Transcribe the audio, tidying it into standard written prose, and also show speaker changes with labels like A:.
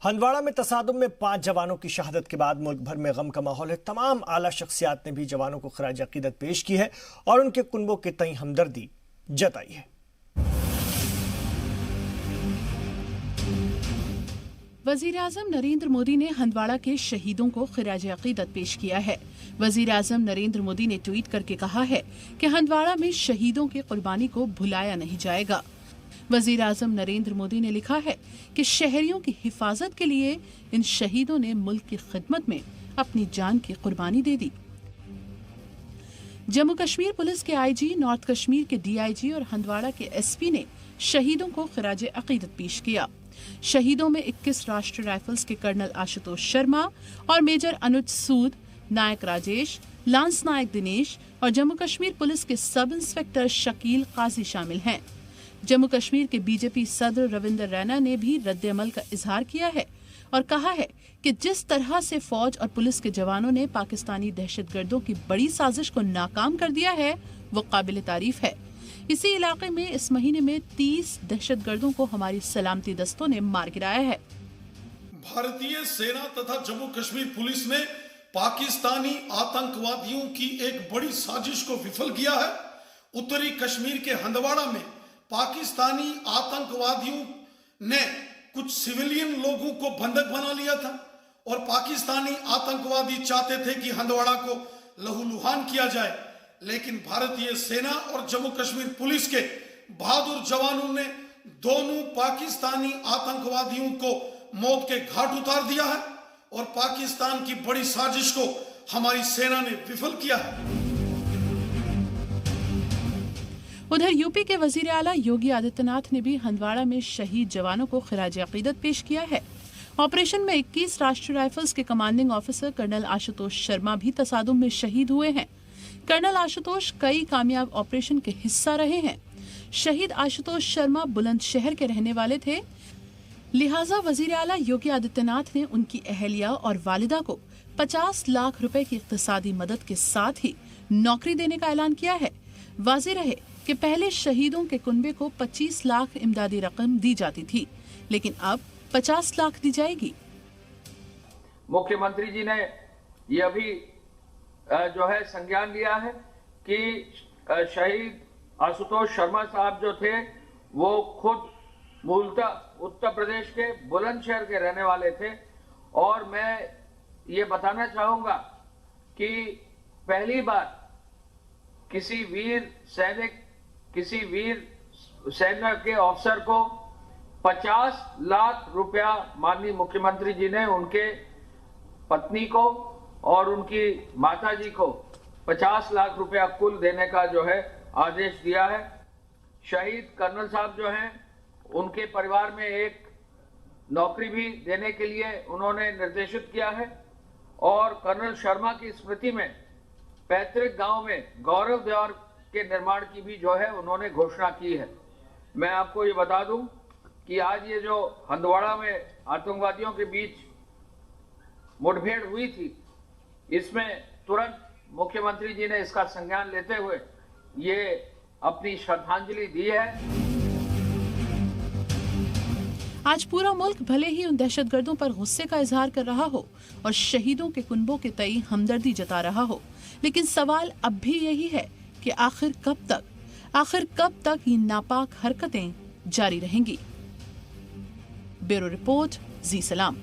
A: हंदवाड़ा में तसादुम में 5 जवानों की शहादत के बाद मुल्क भर में गम का माहौल है। तमाम आला शख्सियात ने भी जवानों को खराज अकीदत पेश की है और उनके कुनबों के तई हमदर्दी जताई है।
B: वज़ीर-ए-आज़म नरेंद्र मोदी ने हंदवाड़ा के शहीदों को खिराज अकीदत पेश किया है। वज़ीर-ए-आज़म नरेंद्र मोदी ने ट्वीट करके कहा है कि हंदवाड़ा में शहीदों की कुर्बानी को भुलाया नहीं जाएगा। वज़ीर-ए-आज़म नरेंद्र मोदी ने लिखा है कि शहरियों की हिफाजत के लिए इन शहीदों ने मुल्क की खिदमत में अपनी जान की कुर्बानी दे दी। जम्मू कश्मीर पुलिस के आईजी, नॉर्थ कश्मीर के डीआईजी और हंदवाड़ा के एसपी ने शहीदों को खिराज अकीदत पेश किया। शहीदों में 21 राष्ट्रीय राइफल्स के कर्नल आशुतोष शर्मा और मेजर अनुज सूद, नायक राजेश, लांस नायक दिनेश और जम्मू कश्मीर पुलिस के सब इंस्पेक्टर शकील काजी शामिल हैं। जम्मू कश्मीर के बीजेपी सदर रविंदर रैना ने भी रद्द-ए-अमल का इजहार किया है और कहा है कि जिस तरह से फौज और पुलिस के जवानों ने पाकिस्तानी दहशतगर्दों की बड़ी साजिश को नाकाम कर दिया है, वो काबिल तारीफ है। इसी इलाके में इस महीने में 30 दहशतगर्दों को हमारी सलामती दस्तों ने मार गिराया है।
C: भारतीय सेना तथा जम्मू कश्मीर पुलिस ने पाकिस्तानी आतंकवादियों की एक बड़ी साजिश को विफल किया है। उत्तरी कश्मीर के हंदवाड़ा में पाकिस्तानी आतंकवादियों ने कुछ सिविलियन लोगों को बंधक बना लिया था और पाकिस्तानी आतंकवादी चाहते थे कि हंदवाड़ा को लहूलुहान किया जाए, लेकिन भारतीय सेना और जम्मू कश्मीर पुलिस के बहादुर जवानों ने दोनों पाकिस्तानी आतंकवादियों को मौत के घाट उतार दिया है और पाकिस्तान की बड़ी साजिश को हमारी सेना ने विफल किया है।
B: उधर यूपी के वजीर आला योगी आदित्यनाथ ने भी हंदवाड़ा में शहीद जवानों को खिराज अकीदत पेश किया है। ऑपरेशन में 21 राष्ट्रीय राइफल्स के commanding officer colonel Ashutosh Sharma भी तसादुम में शहीद हुए हैं। कर्नल आशुतोष कई कामयाब ऑपरेशन के हिस्सा रहे हैं। शहीद आशुतोष शर्मा बुलंदशहर के रहने वाले थे, लिहाजा वजीर आला योगी आदित्यनाथ ने उनकी अहलिया और वालिदा को 50 लाख रुपए की इक्तिसादी मदद के साथ ही नौकरी देने का ऐलान किया है। वाज़ेह रहे कि पहले शहीदों के कुनबे को 25 लाख इमदादी रकम दी जाती थी, लेकिन अब 50 लाख दी जाएगी।
D: मुख्यमंत्री जी ने ये अभी जो है संज्ञान लिया है कि शहीद आशुतोष शर्मा साहब जो थे वो खुद मूलतः उत्तर प्रदेश के बुलंदशहर के रहने वाले थे और मैं ये बताना चाहूंगा कि पहली बार किसी वीर सेना के अफसर को 50 लाख रुपया माननीय मुख्यमंत्री जी ने उनके पत्नी को और उनकी माताजी को 50 लाख रुपया कुल देने का जो है आदेश दिया है। शहीद कर्नल साहब जो हैं उनके परिवार में एक नौकरी भी देने के लिए उन्होंने निर्देशित किया है और कर्नल शर्मा की स्मृति में पैतृक गांव में गौरव द्वार के निर्माण की भी जो है उन्होंने घोषणा की है। मैं आपको ये बता दूं कि आज ये जो हंदवाड़ा में आतंकवादियों के बीच मुठभेड़ हुई थी, इसमें तुरंत मुख्यमंत्री जी ने इसका संज्ञान लेते हुए ये अपनी श्रद्धांजलि दी है।
B: आज पूरा मुल्क भले ही उन दहशतगर्दों पर गुस्से का इजहार कर रहा हो और शहीदों के कुनबों के तई हमदर्दी जता रहा हो, लेकिन सवाल अब भी यही है कि आखिर कब तक ये नापाक हरकतें जारी रहेंगी। ब्यूरो रिपोर्ट, जी सलाम।